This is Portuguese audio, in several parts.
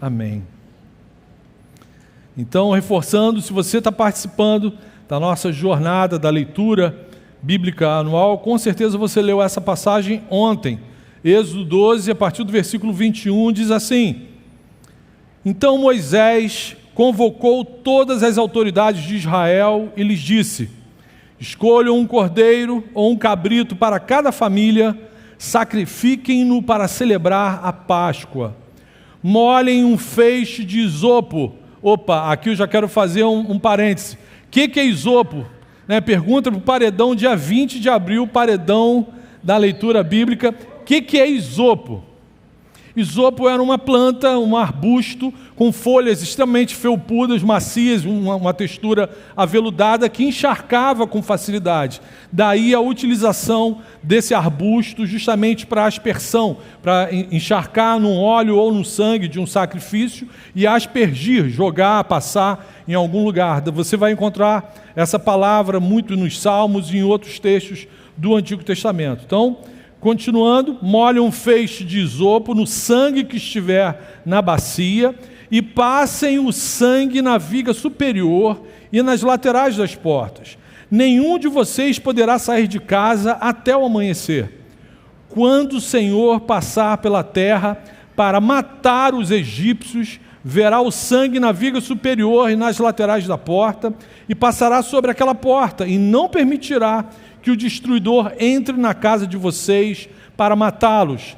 Amém. Então, reforçando, se você está participando da nossa jornada da leitura bíblica anual, com certeza você leu essa passagem ontem. Êxodo 12, a partir do versículo 21, diz assim: Então Moisés convocou todas as autoridades de Israel e lhes disse: Escolham um cordeiro ou um cabrito para cada família, sacrifiquem-no para celebrar a Páscoa. Molhem um feixe de isopo. Opa, aqui eu já quero fazer um parêntese. O que é isopo? Pergunta para o paredão, dia 20 de abril, paredão da leitura bíblica. O que é isopo? Isopo era uma planta, um arbusto com folhas extremamente felpudas, macias, uma textura aveludada que encharcava com facilidade. Daí a utilização desse arbusto justamente para aspersão, para encharcar num óleo ou no sangue de um sacrifício e aspergir, jogar, passar em algum lugar. Você vai encontrar essa palavra muito nos Salmos e em outros textos do Antigo Testamento. Então, continuando, molhe um feixe de isopo no sangue que estiver na bacia e passem o sangue na viga superior e nas laterais das portas. Nenhum de vocês poderá sair de casa até o amanhecer. Quando o Senhor passar pela terra para matar os egípcios, verá o sangue na viga superior e nas laterais da porta e passará sobre aquela porta e não permitirá que o destruidor entre na casa de vocês para matá-los.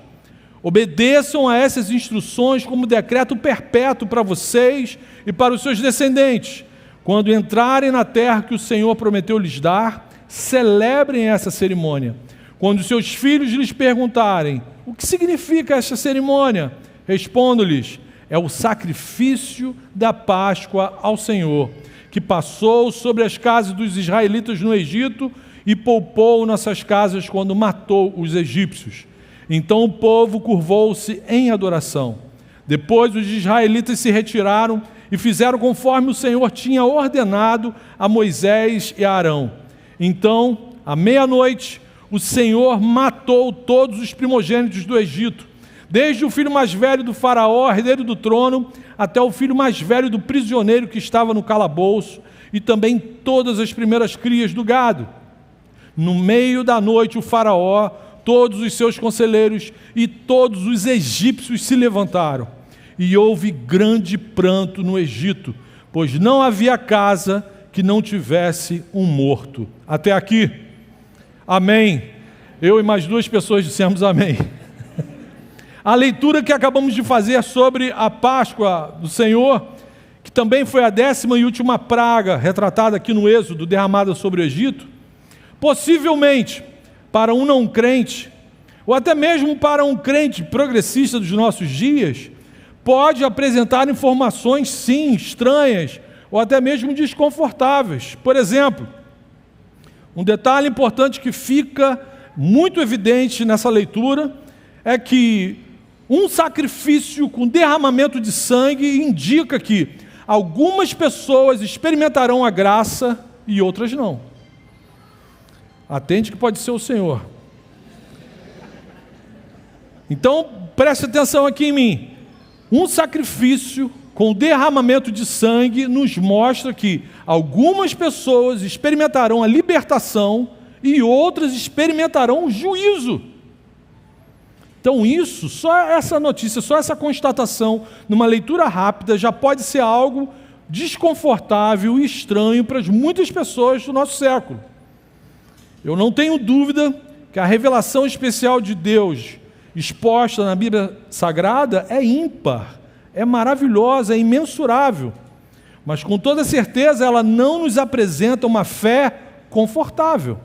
Obedeçam a essas instruções como decreto perpétuo para vocês e para os seus descendentes. Quando entrarem na terra que o Senhor prometeu lhes dar, celebrem essa cerimônia. Quando seus filhos lhes perguntarem: o que significa esta cerimônia? Respondo-lhes: é o sacrifício da Páscoa ao Senhor, que passou sobre as casas dos israelitas no Egito e poupou nossas casas quando matou os egípcios. Então o povo curvou-se em adoração. Depois os israelitas se retiraram e fizeram conforme o Senhor tinha ordenado a Moisés e a Arão. Então, à meia-noite, o Senhor matou todos os primogênitos do Egito, desde o filho mais velho do faraó, herdeiro do trono, até o filho mais velho do prisioneiro que estava no calabouço, e também todas as primeiras crias do gado. No meio da noite, o faraó, todos os seus conselheiros e todos os egípcios se levantaram. E houve grande pranto no Egito, pois não havia casa que não tivesse um morto. Até aqui. Amém. Eu e mais duas pessoas dissemos amém. A leitura que acabamos de fazer sobre a Páscoa do Senhor, que também foi a 10ª e última praga retratada aqui no Êxodo, derramada sobre o Egito, possivelmente para um não crente, ou até mesmo para um crente progressista dos nossos dias, pode apresentar informações, sim, estranhas, ou até mesmo desconfortáveis. Por exemplo, um detalhe importante que fica muito evidente nessa leitura é que um sacrifício com derramamento de sangue indica que algumas pessoas experimentarão a graça e outras não. Atente que pode ser o Senhor. Então, preste atenção aqui em mim. Um sacrifício com derramamento de sangue nos mostra que algumas pessoas experimentarão a libertação e outras experimentarão o juízo. Então isso, só essa notícia, só essa constatação, numa leitura rápida, já pode ser algo desconfortável e estranho para muitas pessoas do nosso século. Eu não tenho dúvida que a revelação especial de Deus exposta na Bíblia Sagrada é ímpar, é maravilhosa, é imensurável, mas com toda certeza ela não nos apresenta uma fé confortável.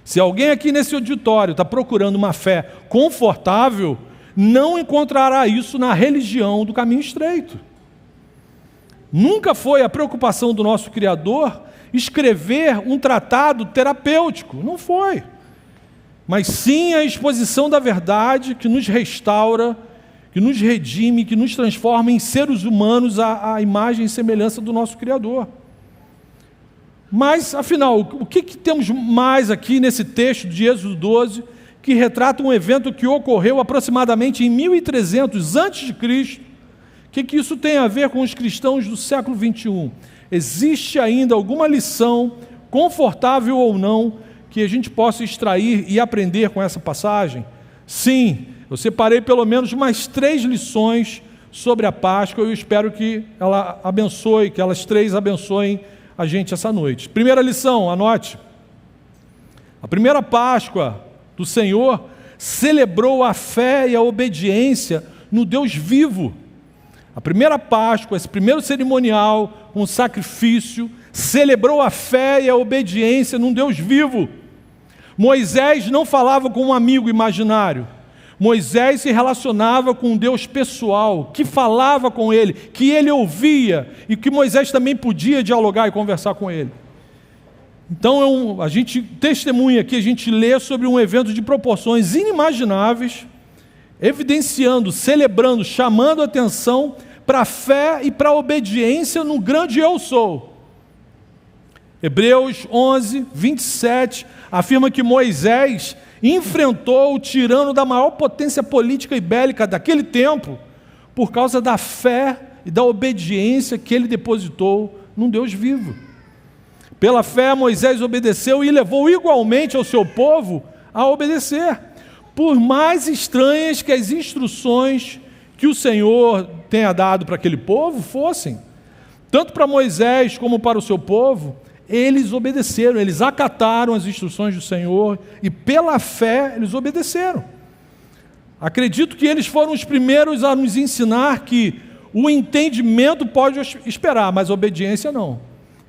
Se alguém aqui nesse auditório está procurando uma fé confortável, não encontrará isso na religião do caminho estreito. Nunca foi a preocupação do nosso Criador escrever um tratado terapêutico, não foi. Mas sim a exposição da verdade que nos restaura, que nos redime, que nos transforma em seres humanos à imagem e semelhança do nosso Criador. Mas, afinal, o que temos mais aqui nesse texto de Êxodo 12, que retrata um evento que ocorreu aproximadamente em 1300 a.C., que isso tem a ver com os cristãos do século 21? Existe ainda alguma lição, confortável ou não, que a gente possa extrair e aprender com essa passagem? Sim, eu separei pelo menos mais 3 lições sobre a Páscoa e eu espero que ela abençoe, que elas 3 abençoem a gente essa noite. Primeira lição, anote. A primeira Páscoa do Senhor celebrou a fé e a obediência no Deus vivo. A primeira Páscoa, esse primeiro cerimonial, um sacrifício, celebrou a fé e a obediência num Deus vivo. Moisés não falava com um amigo imaginário. Moisés se relacionava com um Deus pessoal, que falava com ele, que ele ouvia e que Moisés também podia dialogar e conversar com ele. Então a gente testemunha aqui, a gente lê sobre um evento de proporções inimagináveis, evidenciando, celebrando, chamando atenção para a fé e para a obediência no grande eu sou. Hebreus 11, 27 afirma que Moisés enfrentou o tirano da maior potência política e bélica daquele tempo por causa da fé e da obediência que ele depositou num Deus vivo. Pela fé, Moisés obedeceu e levou igualmente ao seu povo a obedecer, por mais estranhas que as instruções que o Senhor tenha dado para aquele povo fossem. Tanto para Moisés como para o seu povo, eles obedeceram, eles acataram as instruções do Senhor e pela fé eles obedeceram. Acredito que eles foram os primeiros a nos ensinar que o entendimento pode esperar, mas a obediência não.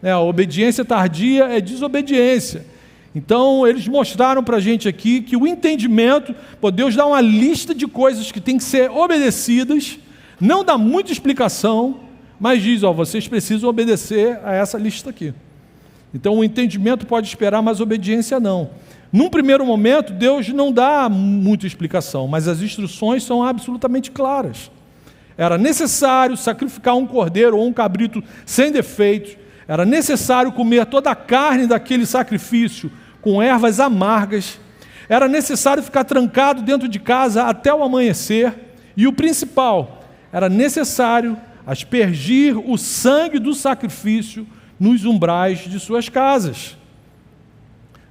A obediência tardia é desobediência. Então eles mostraram para a gente aqui que o entendimento, Deus dá uma lista de coisas que tem que ser obedecidas, não dá muita explicação, mas diz, vocês precisam obedecer a essa lista aqui. Então o entendimento pode esperar, mas a obediência não. Num primeiro momento, Deus não dá muita explicação, mas as instruções são absolutamente claras. Era necessário sacrificar um cordeiro ou um cabrito sem defeitos, era necessário comer toda a carne daquele sacrifício com ervas amargas, era necessário ficar trancado dentro de casa até o amanhecer, e o principal, era necessário aspergir o sangue do sacrifício nos umbrais de suas casas.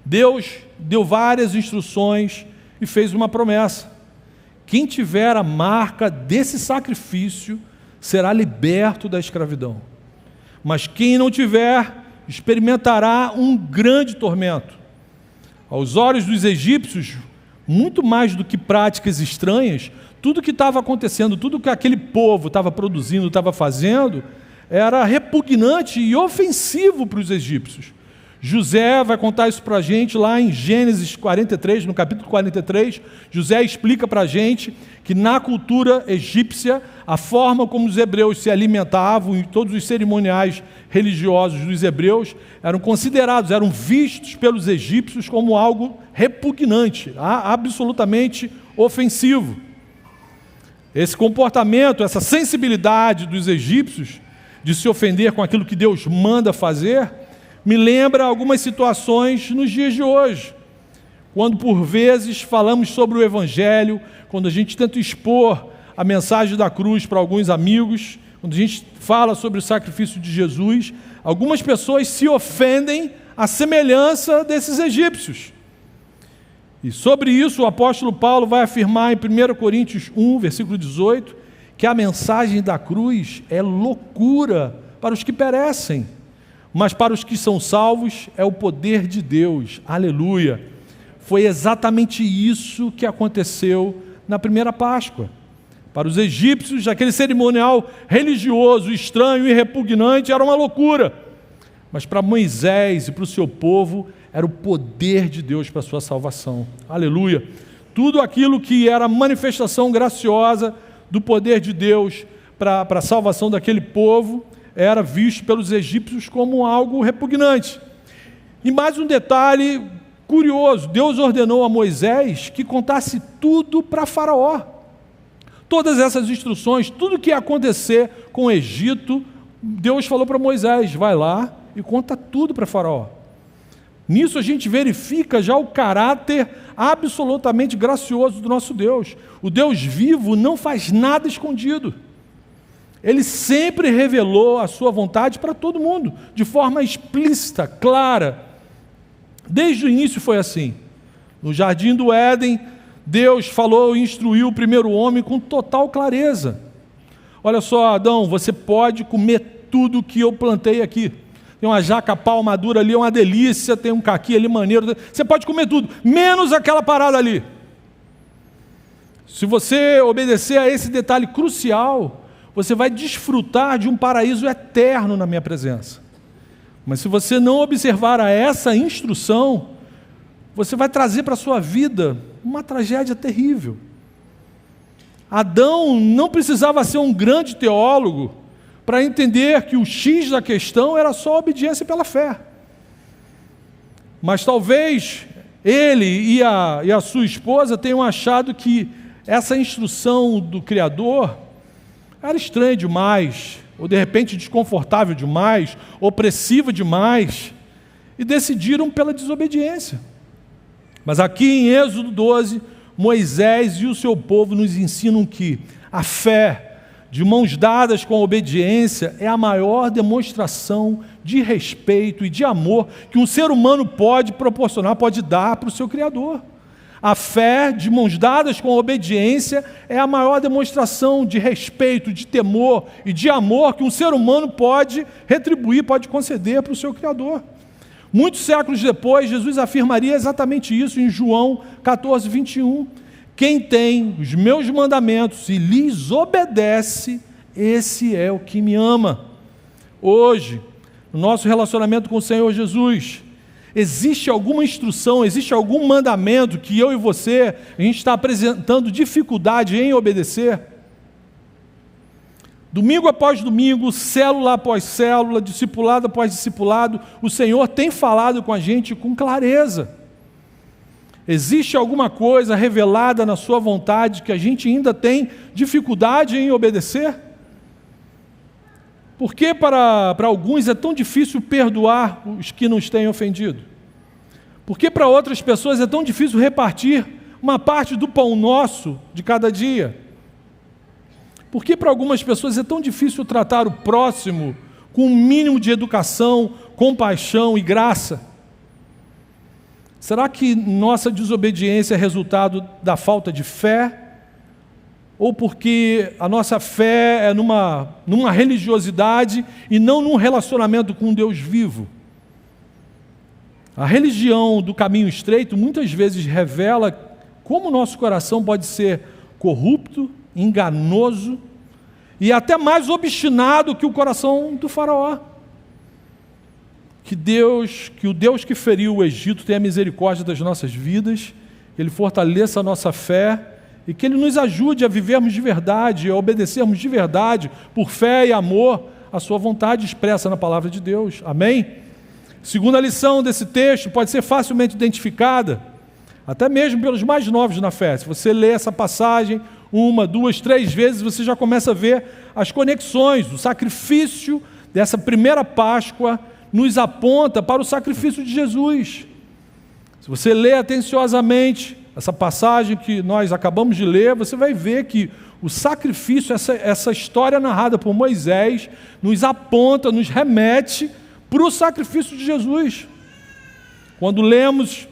Deus deu várias instruções e fez uma promessa: quem tiver a marca desse sacrifício será liberto da escravidão, mas quem não tiver experimentará um grande tormento. Aos olhos dos egípcios, muito mais do que práticas estranhas, tudo que estava acontecendo, tudo que aquele povo estava produzindo, estava fazendo, era repugnante e ofensivo para os egípcios. José vai contar isso para a gente lá em Gênesis 43, no capítulo 43. José explica para a gente que na cultura egípcia, a forma como os hebreus se alimentavam e todos os cerimoniais religiosos dos hebreus eram considerados, eram vistos pelos egípcios como algo repugnante, absolutamente ofensivo. Esse comportamento, essa sensibilidade dos egípcios de se ofender com aquilo que Deus manda fazer, me lembra algumas situações nos dias de hoje, quando por vezes falamos sobre o Evangelho, quando a gente tenta expor a mensagem da cruz para alguns amigos, quando a gente fala sobre o sacrifício de Jesus, algumas pessoas se ofendem à semelhança desses egípcios. E sobre isso o apóstolo Paulo vai afirmar em 1 Coríntios 1, versículo 18, que a mensagem da cruz é loucura para os que perecem, mas para os que são salvos é o poder de Deus. Aleluia! Foi exatamente isso que aconteceu na primeira Páscoa. Para os egípcios, aquele cerimonial religioso, estranho e repugnante era uma loucura, mas para Moisés e para o seu povo era o poder de Deus para a sua salvação. Aleluia! Tudo aquilo que era manifestação graciosa do poder de Deus para a salvação daquele povo era visto pelos egípcios como algo repugnante. E mais um detalhe curioso: Deus ordenou a Moisés que contasse tudo para Faraó. Todas essas instruções, tudo que ia acontecer com o Egito, Deus falou para Moisés: vai lá e conta tudo para Faraó. Nisso a gente verifica já o caráter absolutamente gracioso do nosso Deus. O Deus vivo não faz nada escondido. Ele sempre revelou a sua vontade para todo mundo, de forma explícita, clara. Desde o início foi assim. No jardim do Éden, Deus falou e instruiu o primeiro homem com total clareza. Olha só, Adão, você pode comer tudo que eu plantei aqui. Tem uma jaca pau madura ali, é uma delícia, tem um caqui ali maneiro. Você pode comer tudo, menos aquela parada ali. Se você obedecer a esse detalhe crucial, você vai desfrutar de um paraíso eterno na minha presença. Mas se você não observar a essa instrução, você vai trazer para a sua vida uma tragédia terrível. Adão não precisava ser um grande teólogo para entender que o X da questão era só obediência pela fé. Mas talvez ele e a sua esposa tenham achado que essa instrução do Criador era estranha demais, ou de repente desconfortável demais, opressiva demais, e decidiram pela desobediência. Mas aqui em Êxodo 12, Moisés e o seu povo nos ensinam que a fé, de mãos dadas com a obediência, é a maior demonstração de respeito e de amor que um ser humano pode proporcionar, pode dar para o seu Criador. A fé, de mãos dadas com a obediência, é a maior demonstração de respeito, de temor e de amor que um ser humano pode retribuir, pode conceder para o seu Criador. Muitos séculos depois, Jesus afirmaria exatamente isso em João 14, 21. Quem tem os meus mandamentos e lhes obedece, esse é o que me ama. Hoje, no nosso relacionamento com o Senhor Jesus, existe alguma instrução, existe algum mandamento que eu e você, a gente está apresentando dificuldade em obedecer? Domingo após domingo, célula após célula, discipulado após discipulado, o Senhor tem falado com a gente com clareza. Existe alguma coisa revelada na sua vontade que a gente ainda tem dificuldade em obedecer? Por que para alguns é tão difícil perdoar os que nos têm ofendido? Por que para outras pessoas é tão difícil repartir uma parte do pão nosso de cada dia? Por que para algumas pessoas é tão difícil tratar o próximo com um mínimo de educação, compaixão e graça? Será que nossa desobediência é resultado da falta de fé? Ou porque a nossa fé é numa religiosidade e não num relacionamento com um Deus vivo? A religião do caminho estreito muitas vezes revela como o nosso coração pode ser corrupto, enganoso e até mais obstinado que o coração do faraó. Que o Deus que feriu o Egito tenha misericórdia das nossas vidas, Ele fortaleça a nossa fé e que Ele nos ajude a vivermos de verdade, a obedecermos de verdade, por fé e amor, a sua vontade expressa na palavra de Deus. Amém? Segunda lição desse texto pode ser facilmente identificada, até mesmo pelos mais novos na fé. Se você lê essa passagem 1, 2, 3 vezes, você já começa a ver as conexões. O sacrifício dessa primeira Páscoa nos aponta para o sacrifício de Jesus. Se você lê atenciosamente essa passagem que nós acabamos de ler, você vai ver que o sacrifício, essa história narrada por Moisés, nos aponta, nos remete para o sacrifício de Jesus. Quando lemos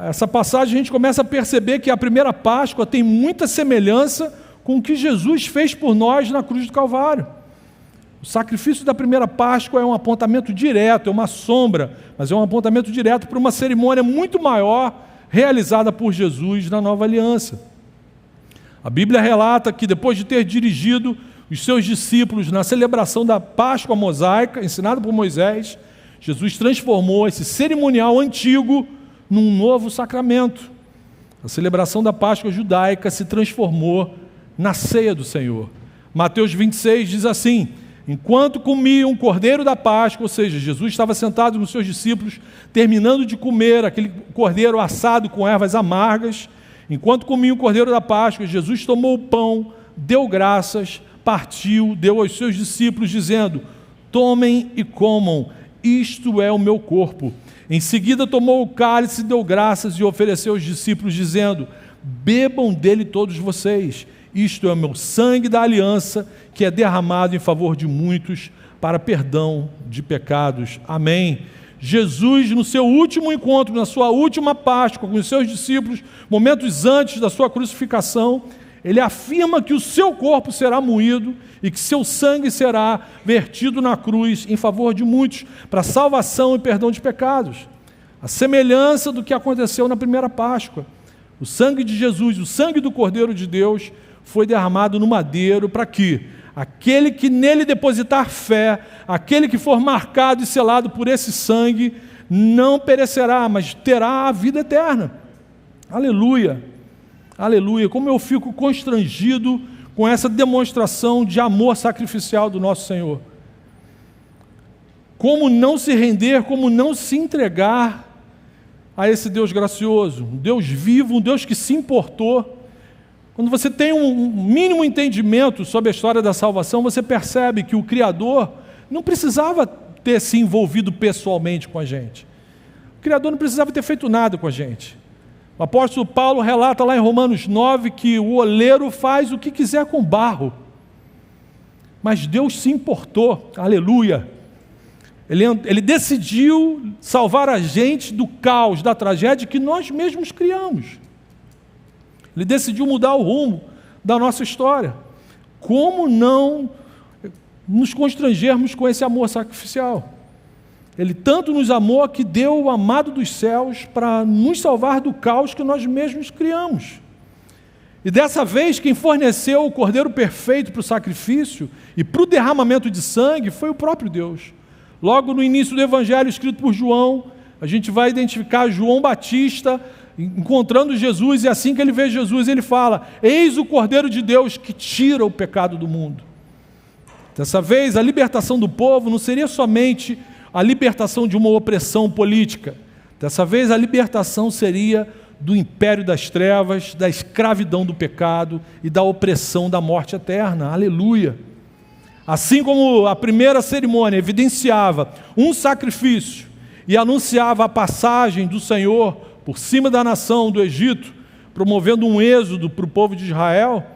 essa passagem, a gente começa a perceber que a primeira Páscoa tem muita semelhança com o que Jesus fez por nós na cruz do Calvário. O sacrifício da primeira Páscoa é um apontamento direto, é uma sombra, mas é um apontamento direto para uma cerimônia muito maior realizada por Jesus na Nova Aliança. A Bíblia relata que depois de ter dirigido os seus discípulos na celebração da Páscoa mosaica, ensinada por Moisés, Jesus transformou esse cerimonial antigo num novo sacramento. A celebração da Páscoa judaica se transformou na ceia do Senhor. Mateus 26 diz assim: enquanto comiam o cordeiro da Páscoa, ou seja, Jesus estava sentado com os seus discípulos, terminando de comer aquele cordeiro assado com ervas amargas. Enquanto comiam o cordeiro da Páscoa, Jesus tomou o pão, deu graças, partiu, deu aos seus discípulos, dizendo: tomem e comam, isto é o meu corpo. Em seguida tomou o cálice, deu graças e ofereceu aos discípulos, dizendo: bebam dele todos vocês, Isto é o meu sangue da aliança, que é derramado em favor de muitos para perdão de pecados. Amém. Jesus, no seu último encontro, na sua última Páscoa com os seus discípulos, momentos antes da sua crucificação, ele afirma que o seu corpo será moído e que seu sangue será vertido na cruz em favor de muitos, para salvação e perdão de pecados. A semelhança do que aconteceu na primeira Páscoa. O sangue de Jesus, o sangue do Cordeiro de Deus, foi derramado no madeiro para que aquele que nele depositar fé, aquele que for marcado e selado por esse sangue, não perecerá, mas terá a vida eterna. Aleluia, aleluia. Como eu fico constrangido com essa demonstração de amor sacrificial do nosso Senhor. Como não se render, como não se entregar a esse Deus gracioso, um Deus vivo, um Deus que se importou. Quando você tem um mínimo entendimento sobre a história da salvação, você percebe que o Criador não precisava ter se envolvido pessoalmente com a gente. O Criador não precisava ter feito nada com a gente. O apóstolo Paulo relata lá em Romanos 9 que o oleiro faz o que quiser com barro. Mas Deus se importou, aleluia. Ele decidiu salvar a gente do caos, da tragédia que nós mesmos criamos. Ele decidiu mudar o rumo da nossa história. Como não nos constrangermos com esse amor sacrificial? Ele tanto nos amou que deu o amado dos céus para nos salvar do caos que nós mesmos criamos. E dessa vez, quem forneceu o Cordeiro perfeito para o sacrifício e para o derramamento de sangue foi o próprio Deus. Logo no início do Evangelho escrito por João, a gente vai identificar João Batista encontrando Jesus, e assim que ele vê Jesus, ele fala: eis o Cordeiro de Deus que tira o pecado do mundo. Dessa vez, a libertação do povo não seria somente a libertação de uma opressão política. Dessa vez, a libertação seria do império das trevas, da escravidão do pecado e da opressão da morte eterna. Aleluia! Assim como a primeira cerimônia evidenciava um sacrifício e anunciava a passagem do Senhor por cima da nação do Egito, promovendo um êxodo para o povo de Israel,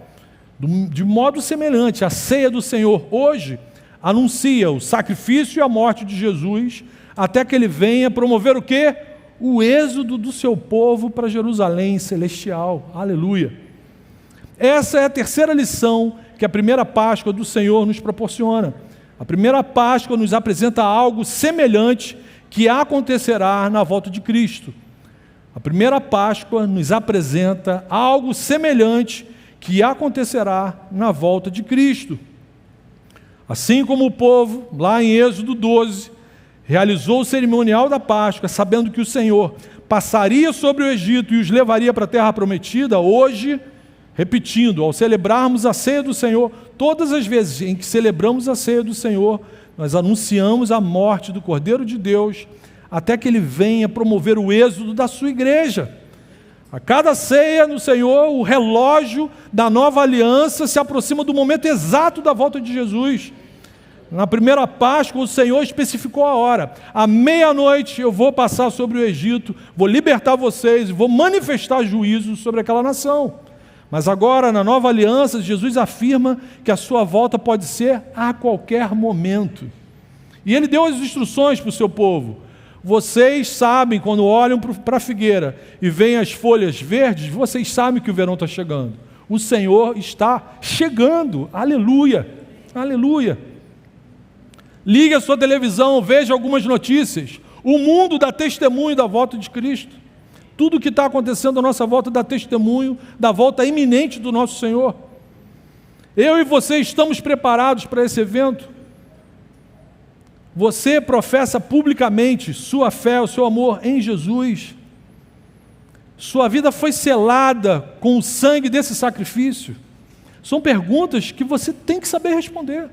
de modo semelhante, a ceia do Senhor hoje anuncia o sacrifício e a morte de Jesus, até que ele venha promover o quê? O êxodo do seu povo para Jerusalém celestial. Aleluia! Essa é a terceira lição que a primeira Páscoa do Senhor nos proporciona. A primeira Páscoa nos apresenta algo semelhante que acontecerá na volta de Cristo. A primeira Páscoa nos apresenta algo semelhante que acontecerá na volta de Cristo. Assim como o povo, lá em Êxodo 12, realizou o cerimonial da Páscoa, sabendo que o Senhor passaria sobre o Egito e os levaria para a terra prometida, hoje, repetindo, ao celebrarmos a ceia do Senhor, todas as vezes em que celebramos a ceia do Senhor, nós anunciamos a morte do Cordeiro de Deus, até que ele venha promover o êxodo da sua igreja. A cada ceia no Senhor, o relógio da nova aliança se aproxima do momento exato da volta de Jesus. Na primeira Páscoa, o Senhor especificou a hora. À meia-noite eu vou passar sobre o Egito, vou libertar vocês e vou manifestar juízo sobre aquela nação. Mas agora, na nova aliança, Jesus afirma que a sua volta pode ser a qualquer momento. E ele deu as instruções para o seu povo. Vocês sabem, quando olham para a figueira e veem as folhas verdes, vocês sabem que o verão está chegando. O Senhor está chegando. Aleluia! Aleluia! Ligue a sua televisão, veja algumas notícias. O mundo dá testemunho da volta de Cristo. Tudo o que está acontecendo à nossa volta dá testemunho da volta iminente do nosso Senhor. Eu e você estamos preparados para esse evento? Você professa publicamente sua fé, o seu amor em Jesus? Sua vida foi selada com o sangue desse sacrifício? São perguntas que você tem que saber responder.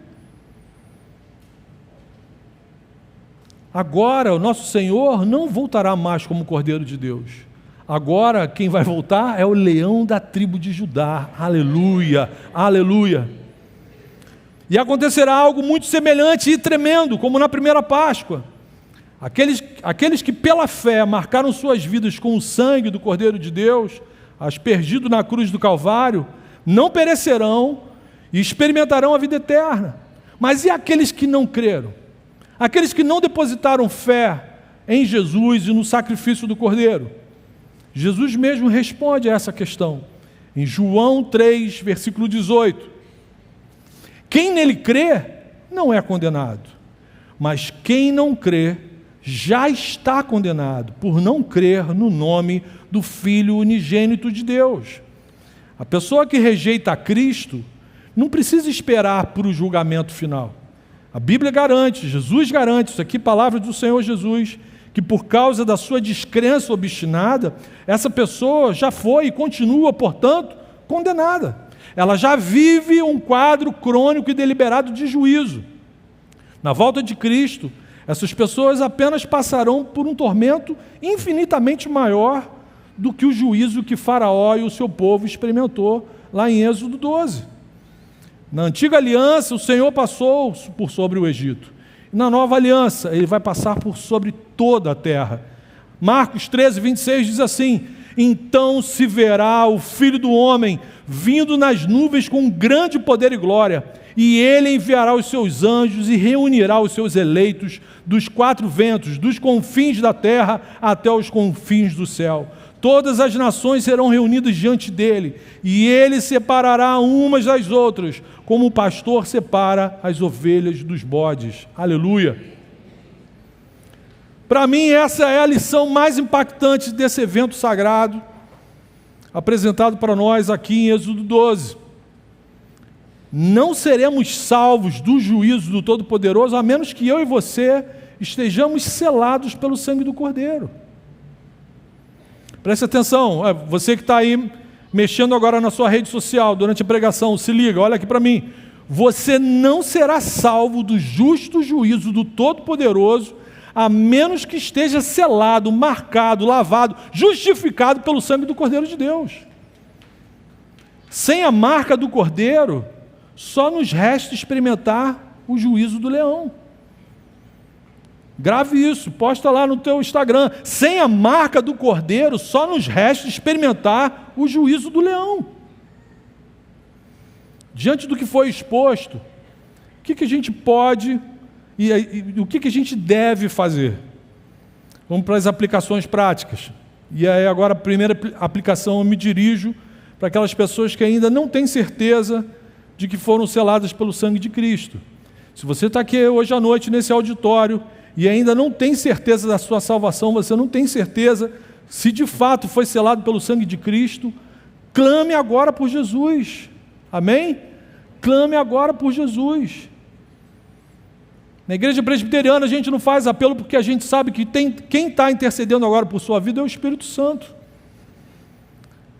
Agora, o nosso Senhor não voltará mais como Cordeiro de Deus. Agora, quem vai voltar é o leão da tribo de Judá. Aleluia, aleluia. E acontecerá algo muito semelhante e tremendo, como na primeira Páscoa. Aqueles que pela fé marcaram suas vidas com o sangue do Cordeiro de Deus, aspergido na cruz do Calvário, não perecerão e experimentarão a vida eterna. Mas e aqueles que não creram? Aqueles que não depositaram fé em Jesus e no sacrifício do Cordeiro? Jesus mesmo responde a essa questão. Em João 3, versículo 18. Quem nele crê, não é condenado. Mas quem não crê, já está condenado, por não crer no nome do Filho unigênito de Deus. A pessoa que rejeita a Cristo não precisa esperar por o julgamento final. A Bíblia garante, Jesus garante, isso aqui, palavra do Senhor Jesus, que por causa da sua descrença obstinada, essa pessoa já foi e continua, portanto, condenada. Ela já vive um quadro crônico e deliberado de juízo. Na volta de Cristo, essas pessoas apenas passarão por um tormento infinitamente maior do que o juízo que Faraó e o seu povo experimentou lá em Êxodo 12. Na antiga aliança, o Senhor passou por sobre o Egito. Na nova aliança, ele vai passar por sobre toda a terra. Marcos 13, 26 diz assim: então se verá o Filho do Homem vindo nas nuvens com grande poder e glória, e ele enviará os seus anjos e reunirá os seus eleitos dos quatro ventos, dos confins da terra até os confins do céu. Todas as nações serão reunidas diante dele, e ele separará umas das outras, como o pastor separa as ovelhas dos bodes. Aleluia! Para mim, essa é a lição mais impactante desse evento sagrado, apresentado para nós aqui em Êxodo 12. Não seremos salvos do juízo do Todo-Poderoso, a menos que eu e você estejamos selados pelo sangue do Cordeiro. Preste atenção, você que está aí mexendo agora na sua rede social durante a pregação, se liga, olha aqui para mim. Você não será salvo do justo juízo do Todo-Poderoso, a menos que esteja selado, marcado, lavado, justificado pelo sangue do Cordeiro de Deus. Sem a marca do Cordeiro, só nos resta experimentar o juízo do leão. Grave isso, posta lá no teu Instagram. Sem a marca do Cordeiro, só nos resta experimentar o juízo do leão. Diante do que foi exposto, o que a gente pode e o que a gente deve fazer? Vamos para as aplicações práticas. E aí agora a primeira aplicação eu me dirijo para aquelas pessoas que ainda não têm certeza de que foram seladas pelo sangue de Cristo. Se você está aqui hoje à noite nesse auditório e ainda não tem certeza da sua salvação, você não tem certeza se de fato foi selado pelo sangue de Cristo, clame agora por Jesus. Amém? Clame agora por Jesus. Na igreja presbiteriana a gente não faz apelo porque a gente sabe que quem está intercedendo agora por sua vida é o Espírito Santo.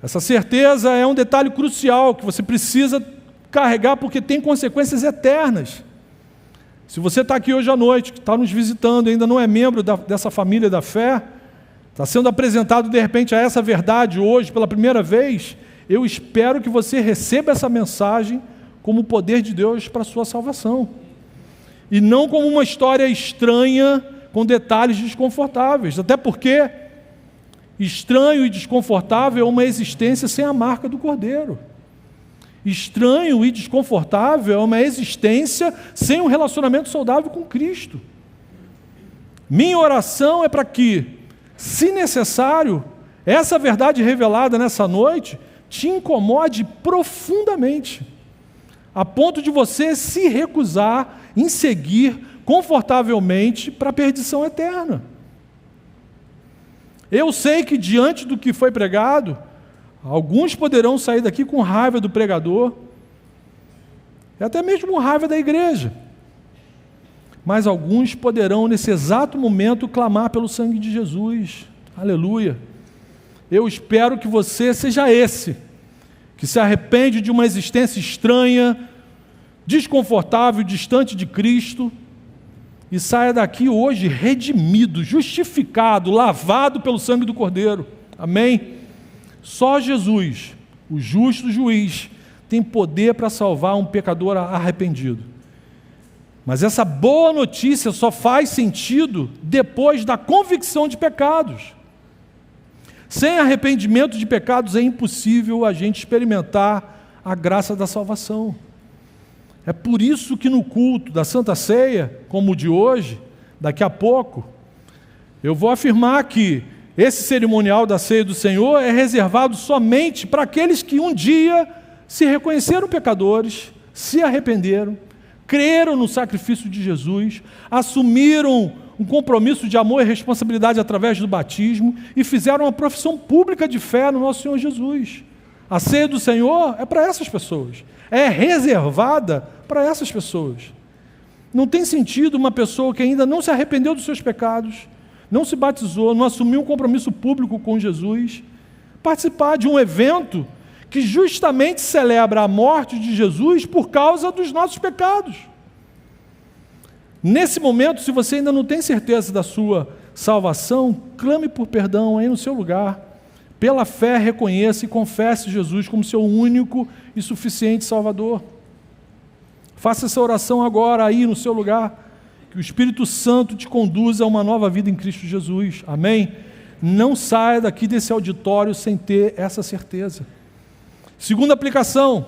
Essa certeza é um detalhe crucial que você precisa carregar porque tem consequências eternas. Se você está aqui hoje à noite, que está nos visitando, ainda não é membro dessa família da fé, está sendo apresentado de repente a essa verdade hoje pela primeira vez, eu espero que você receba essa mensagem como o poder de Deus para a sua salvação. E não como uma história estranha com detalhes desconfortáveis, até porque estranho e desconfortável é uma existência sem a marca do Cordeiro. Estranho e desconfortável é uma existência sem um relacionamento saudável com Cristo. Minha oração é para que, se necessário, essa verdade revelada nessa noite te incomode profundamente, a ponto de você se recusar em seguir confortavelmente para a perdição eterna. Eu sei que diante do que foi pregado, alguns poderão sair daqui com raiva do pregador, e até mesmo raiva da igreja. Mas alguns poderão, nesse exato momento, clamar pelo sangue de Jesus. Aleluia. Eu espero que você seja esse, que se arrepende de uma existência estranha, desconfortável, distante de Cristo, e saia daqui hoje redimido, justificado, lavado pelo sangue do Cordeiro. Amém? Só Jesus, o justo juiz, tem poder para salvar um pecador arrependido. Mas essa boa notícia só faz sentido depois da convicção de pecados. Sem arrependimento de pecados é impossível a gente experimentar a graça da salvação. É por isso que no culto da Santa Ceia, como o de hoje, daqui a pouco, eu vou afirmar que esse cerimonial da Ceia do Senhor é reservado somente para aqueles que um dia se reconheceram pecadores, se arrependeram, creram no sacrifício de Jesus, assumiram um compromisso de amor e responsabilidade através do batismo e fizeram uma profissão pública de fé no nosso Senhor Jesus. A Ceia do Senhor é para essas pessoas, é reservada para essas pessoas. Não tem sentido uma pessoa que ainda não se arrependeu dos seus pecados, não se batizou, não assumiu um compromisso público com Jesus, participar de um evento que justamente celebra a morte de Jesus por causa dos nossos pecados. Nesse momento, se você ainda não tem certeza da sua salvação, clame por perdão aí no seu lugar. Pela fé, reconheça e confesse Jesus como seu único e suficiente Salvador. Faça essa oração agora aí no seu lugar. Que o Espírito Santo te conduza a uma nova vida em Cristo Jesus. Amém? Não saia daqui desse auditório sem ter essa certeza. Segunda aplicação,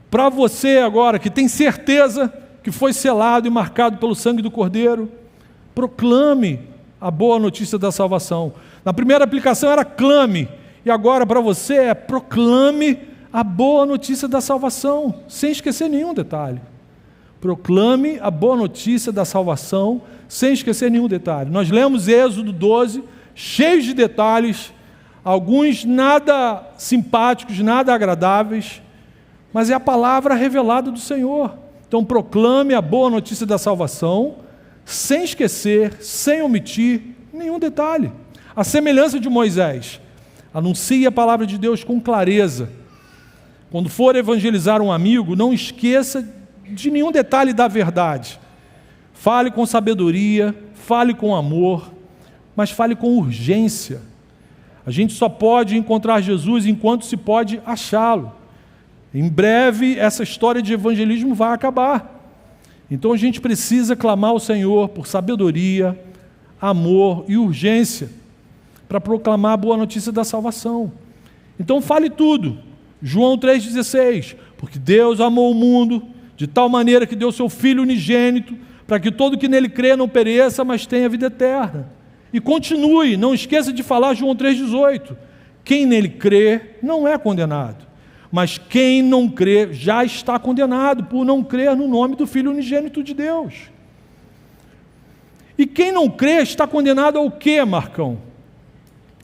para você agora que tem certeza que foi selado e marcado pelo sangue do Cordeiro, proclame a boa notícia da salvação. Na primeira aplicação era clame, e agora para você é proclame a boa notícia da salvação, sem esquecer nenhum detalhe. Proclame a boa notícia da salvação, sem esquecer nenhum detalhe. Nós lemos Êxodo 12, cheios de detalhes, alguns nada simpáticos, nada agradáveis, mas é a palavra revelada do Senhor. Então proclame a boa notícia da salvação, sem esquecer, sem omitir nenhum detalhe. A semelhança de Moisés, anuncie a palavra de Deus com clareza. Quando for evangelizar um amigo, não esqueça de nenhum detalhe da verdade. Fale com sabedoria, fale com amor, mas fale com urgência. A gente só pode encontrar Jesus enquanto se pode achá-lo. Em breve, essa história de evangelismo vai acabar. Então a gente precisa clamar ao Senhor por sabedoria, amor e urgência para proclamar a boa notícia da salvação. Então fale tudo. João 3,16, porque Deus amou o mundo de tal maneira que deu seu Filho unigênito, para que todo que nele crê não pereça, mas tenha vida eterna. E continue, não esqueça de falar João 3,18, quem nele crê não é condenado, mas quem não crê já está condenado, por não crer no nome do Filho unigênito de Deus. E quem não crê está condenado ao quê, Marcão?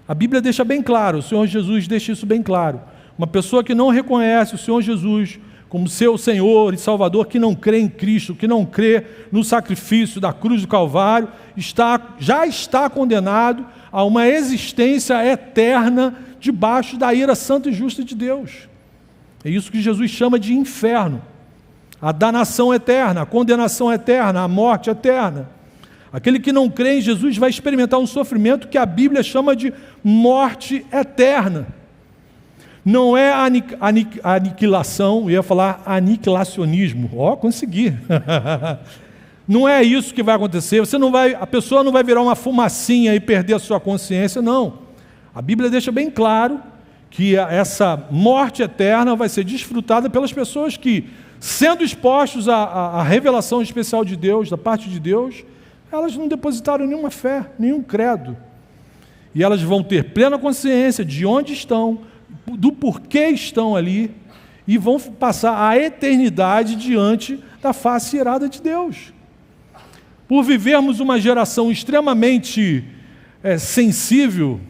A Bíblia deixa bem claro, o Senhor Jesus deixa isso bem claro. Uma pessoa que não reconhece o Senhor Jesus como seu Senhor e Salvador, que não crê em Cristo, que não crê no sacrifício da cruz do Calvário, já está condenado a uma existência eterna debaixo da ira santa e justa de Deus. É isso que Jesus chama de inferno. A danação eterna, a condenação eterna, a morte eterna. Aquele que não crê em Jesus vai experimentar um sofrimento que a Bíblia chama de morte eterna. Não é aniquilação, eu ia falar aniquilacionismo. Consegui. Não é isso que vai acontecer. A pessoa não vai virar uma fumacinha e perder a sua consciência, não. A Bíblia deixa bem claro que essa morte eterna vai ser desfrutada pelas pessoas que, sendo expostos à revelação especial de Deus, da parte de Deus, elas não depositaram nenhuma fé, nenhum credo. E elas vão ter plena consciência de onde estão, do porquê estão ali, e vão passar a eternidade diante da face irada de Deus. Por vivermos uma geração extremamente sensível,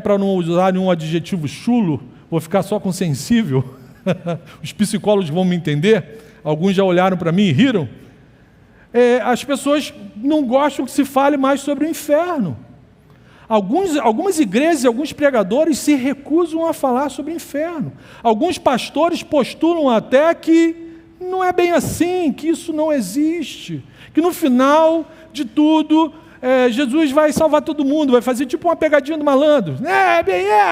para não usar nenhum adjetivo chulo, vou ficar só com sensível, os psicólogos vão me entender, alguns já olharam para mim e riram, as pessoas não gostam que se fale mais sobre o inferno. Algumas igrejas e alguns pregadores se recusam a falar sobre o inferno. Alguns pastores postulam até que não é bem assim, que isso não existe, que no final de tudo, Jesus vai salvar todo mundo, vai fazer tipo uma pegadinha do malandro.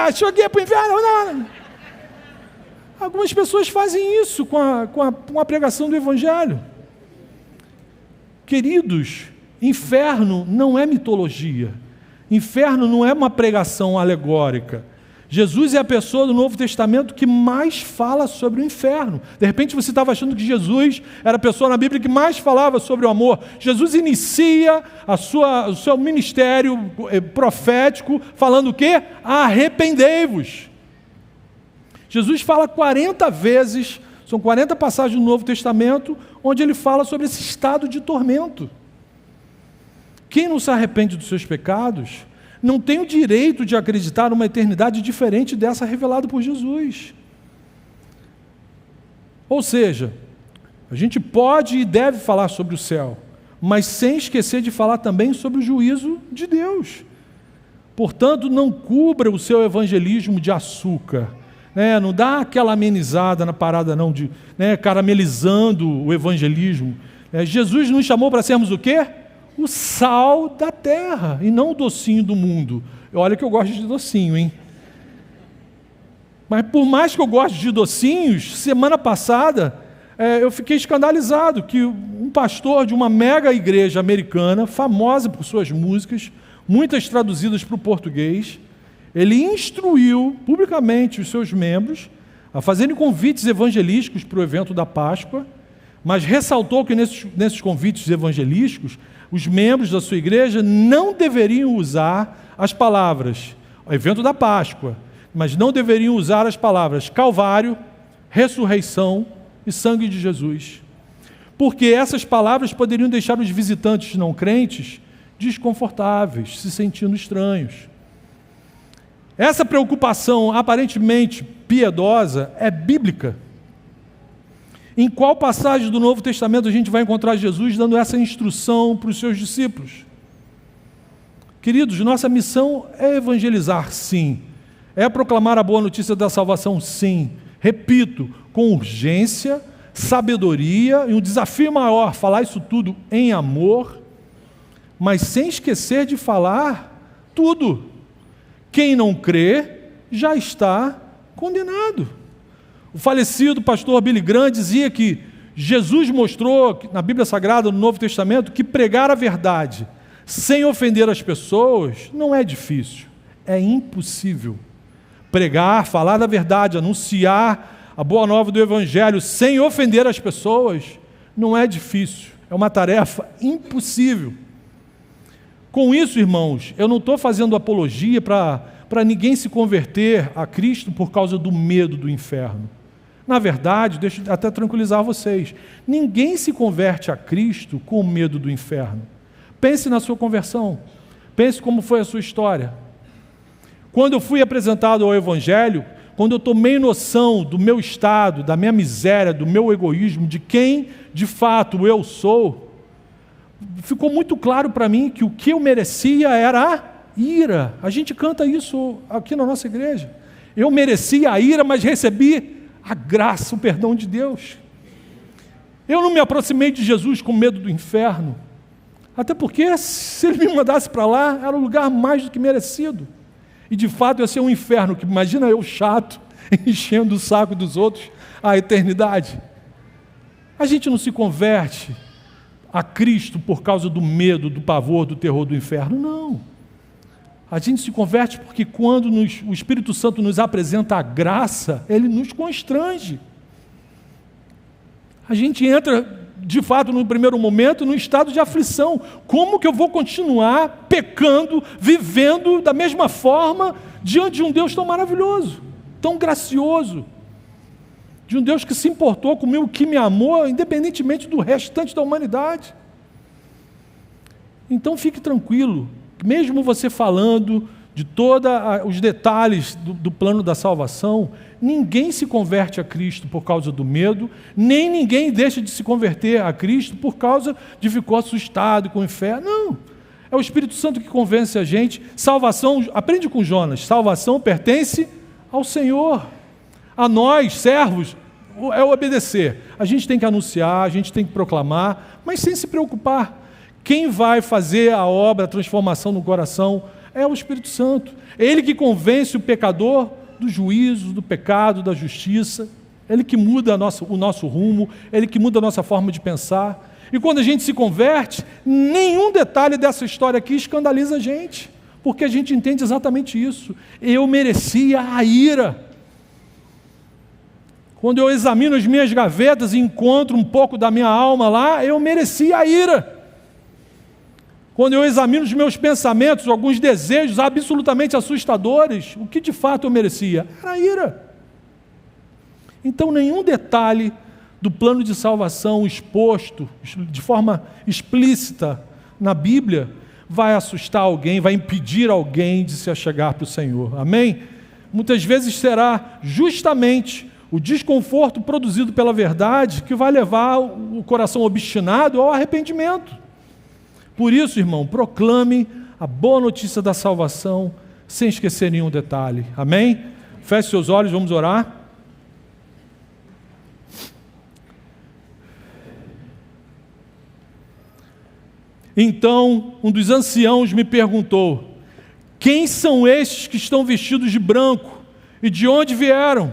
Achou que ia para o inferno? Não. Algumas pessoas fazem isso com a pregação do Evangelho. Queridos, inferno não é mitologia. Inferno não é uma pregação alegórica. Jesus é a pessoa do Novo Testamento que mais fala sobre o inferno. De repente você estava achando que Jesus era a pessoa na Bíblia que mais falava sobre o amor. Jesus inicia o seu ministério profético falando o quê? Arrependei-vos. Jesus fala 40 vezes, são 40 passagens do Novo Testamento, onde ele fala sobre esse estado de tormento. Quem não se arrepende dos seus pecados não tem o direito de acreditar numa eternidade diferente dessa revelada por Jesus. Ou seja, a gente pode e deve falar sobre o céu, mas sem esquecer de falar também sobre o juízo de Deus. Portanto, não cubra o seu evangelismo de açúcar, não dá aquela amenizada na parada não, de caramelizando o evangelismo. Jesus nos chamou para sermos o quê? O sal da terra, e não o docinho do mundo. Olha que eu gosto de docinho, hein? Mas por mais que eu goste de docinhos, semana passada eu fiquei escandalizado que um pastor de uma mega igreja americana, famosa por suas músicas, muitas traduzidas para o português, ele instruiu publicamente os seus membros a fazerem convites evangelísticos para o evento da Páscoa, mas ressaltou que nesses convites evangelísticos, os membros da sua igreja não deveriam usar as palavras, o evento da Páscoa, mas não deveriam usar as palavras Calvário, ressurreição e sangue de Jesus. Porque essas palavras poderiam deixar os visitantes não crentes desconfortáveis, se sentindo estranhos. Essa preocupação aparentemente piedosa é bíblica. Em qual passagem do Novo Testamento a gente vai encontrar Jesus dando essa instrução para os seus discípulos? Queridos, nossa missão é evangelizar, sim. É proclamar a boa notícia da salvação, sim. Repito, com urgência, sabedoria e um desafio maior, falar isso tudo em amor, mas sem esquecer de falar tudo. Quem não crê já está condenado. O falecido pastor Billy Graham dizia que Jesus mostrou na Bíblia Sagrada, no Novo Testamento, que pregar a verdade sem ofender as pessoas não é difícil, é impossível. Pregar, falar da verdade, anunciar a boa nova do Evangelho sem ofender as pessoas não é difícil, é uma tarefa impossível. Com isso, irmãos, eu não estou fazendo apologia para ninguém se converter a Cristo por causa do medo do inferno. Na verdade, deixa eu até tranquilizar vocês, ninguém se converte a Cristo com medo do inferno. Pense na sua conversão, pense como foi a sua história. Quando eu fui apresentado ao Evangelho, quando eu tomei noção do meu estado, da minha miséria, do meu egoísmo, de quem de fato eu sou, ficou muito claro para mim que o que eu merecia era a ira. A gente canta isso aqui na nossa igreja. Eu merecia a ira, mas recebi a graça, o perdão de Deus. Eu não me aproximei de Jesus com medo do inferno, até porque se ele me mandasse para lá, era um lugar mais do que merecido. E de fato ia ser um inferno, que imagina eu chato, enchendo o saco dos outros a eternidade. A gente não se converte a Cristo por causa do medo, do pavor, do terror do inferno, não. A gente se converte porque quando o Espírito Santo nos apresenta a graça, ele nos constrange. A gente entra, de fato, no primeiro momento, num estado de aflição. Como que eu vou continuar pecando, vivendo da mesma forma, diante de um Deus tão maravilhoso, tão gracioso, de um Deus que se importou comigo, que me amou, independentemente do restante da humanidade? Então fique tranquilo. Mesmo você falando de todos os detalhes do plano da salvação, ninguém se converte a Cristo por causa do medo, nem ninguém deixa de se converter a Cristo por causa de ficou assustado com o inferno. Não, é o Espírito Santo que convence a gente. Salvação, aprende com Jonas, salvação pertence ao Senhor. A nós, servos, é obedecer. A gente tem que anunciar, a gente tem que proclamar, mas sem se preocupar. Quem vai fazer a obra, a transformação no coração, é o Espírito Santo. É Ele que convence o pecador do juízo, do pecado, da justiça. É Ele que muda o nosso rumo, é Ele que muda a nossa forma de pensar. E quando a gente se converte, nenhum detalhe dessa história aqui escandaliza a gente, Porque a gente entende exatamente isso. Eu merecia a ira. Quando eu examino as minhas gavetas e encontro um pouco da minha alma lá, eu merecia a ira. Quando eu examino os meus pensamentos, alguns desejos absolutamente assustadores, o que de fato eu merecia? Era a ira. Então, nenhum detalhe do plano de salvação exposto de forma explícita na Bíblia vai assustar alguém, vai impedir alguém de se achegar para o Senhor. Amém? Muitas vezes será justamente o desconforto produzido pela verdade que vai levar o coração obstinado ao arrependimento. Por isso, irmão, proclame a boa notícia da salvação sem esquecer nenhum detalhe. Amém? Feche seus olhos, vamos orar. Então, um dos anciãos me perguntou: quem são estes que estão vestidos de branco e de onde vieram?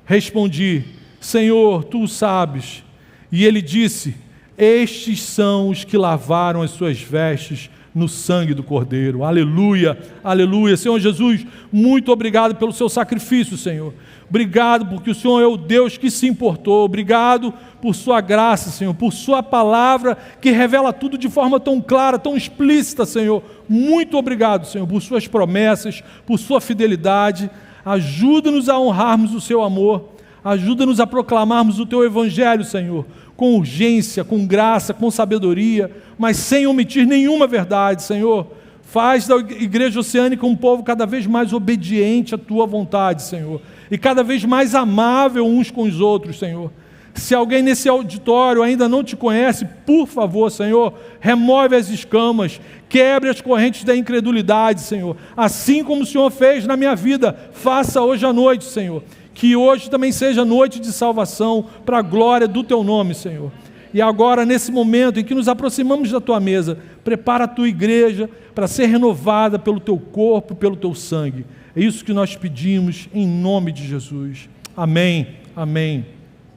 Respondi: Senhor, tu o sabes. E ele disse: estes são os que lavaram as suas vestes no sangue do Cordeiro. Aleluia, aleluia. Senhor Jesus, muito obrigado pelo seu sacrifício, Senhor. Obrigado porque o Senhor é o Deus que se importou. Obrigado por sua graça, Senhor, por sua palavra que revela tudo de forma tão clara, tão explícita, Senhor. Muito obrigado, Senhor, por suas promessas, por sua fidelidade. Ajuda-nos a honrarmos o seu amor. Ajuda-nos a proclamarmos o teu evangelho, Senhor, com urgência, com graça, com sabedoria, mas sem omitir nenhuma verdade, Senhor. Faz da Igreja Oceânica um povo cada vez mais obediente à tua vontade, Senhor, e cada vez mais amável uns com os outros, Senhor. Se alguém nesse auditório ainda não te conhece, por favor, Senhor, remove as escamas, quebre as correntes da incredulidade, Senhor. Assim como o Senhor fez na minha vida, faça hoje à noite, Senhor. Que hoje também seja noite de salvação para a glória do teu nome, Senhor. E agora, nesse momento em que nos aproximamos da tua mesa, prepara a tua igreja para ser renovada pelo teu corpo, pelo teu sangue. É isso que nós pedimos em nome de Jesus. Amém, amém.